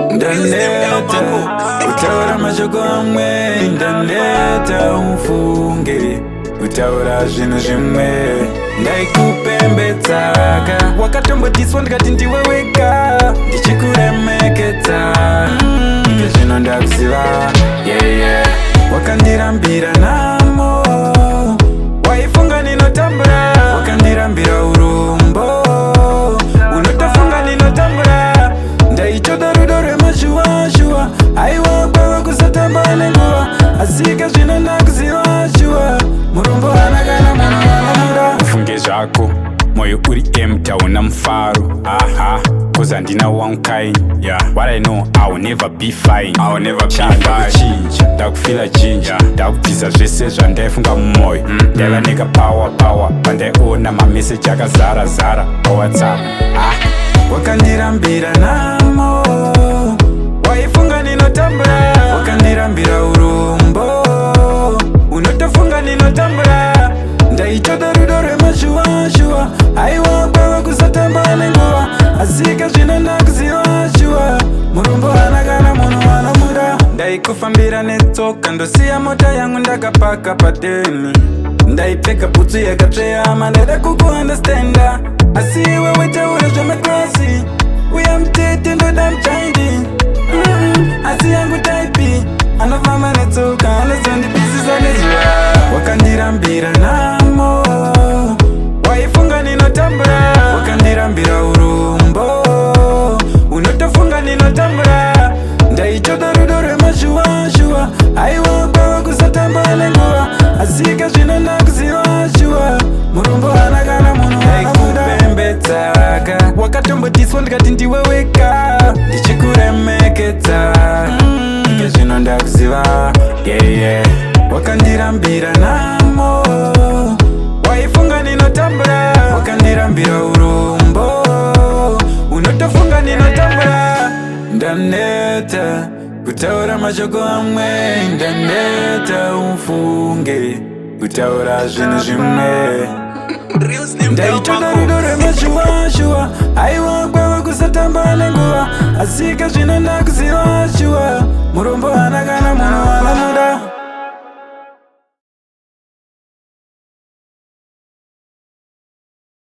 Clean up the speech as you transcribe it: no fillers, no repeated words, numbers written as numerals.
Ndaneta utaura mashoko amwe, ndaneta umfunge utaura zvinhu zvimwe. Ndaikupembedzaga wakatombotiswa ndikati ndiwe wega, ndichikuremeketa ike zvino ndakuziva. Wakandirambira namo, waifunga ninotambura, wakandirambira urombo, unotofunga ninotambura. Ndaitoda rudo rwemashuwa-shuwa, aiwa kwava kusatamba nenguva, asika zvino ndakuziva shuwa. Murombo hana kana munhu anamura. Ufunge zvako, moyo uri empty, hauna mufaro. Cause handina one kind, what I know, I will never be fine. I will never be fine. Ndakufila jinja, ndakubvisa zvese zvandaifunga mumwoyo. Ndaiva neka power pandaiona mameseji akazara pa WhatsApp. Wakandirambira namo, waifunga ninotambura, wakandirambira urombo, unotofunga ninotambura. Ndaitoda rudo rwemashuwa-shuwa, aiwa kwava kusatamba nenguva, asika zvino ndakuziva shuwa. Murombo hana kana munhu anamura. Ndaikufambira netsoka, ndosiya mota yangu ndakapaka padeni. Ndaipfeka bhutsu yakatsveyama, ndaida kukuandastanda, asi iwe wetaura zvemaklasi. Uya mutete ndoda muchaindi, asi yangu taipi anofamba netsoka anozondibisisa nezuva. Wakandirambira namo, waifunga ninotambura, wakandirambira urombo, unotofunga ninotambura. Ndaitoda rudo rwemashuwa-shuwa, aiwa kwava kusatamba nenguva, asika zvino ndakuziva shuwa. Murombo hana kana munhu anamura. Ndaikupembedzaga wakatombotiswa ndikati ndiwe wega, ndichikuremeketa ike zvino ndakuziva. Wakandirambira namo, waifunga ninotambura, wakandirambira urombo, unotofunga ninotambura. Ndaneta kutaura mashoko amwe, ndaneta umfunge kutaura zvinhu zvimwe. Ndaitoda rudo rwemashuwa-shuwa, aiwa kwava kusatamba nenguva, asika zvino ndakuziva shuwa. Murombo hana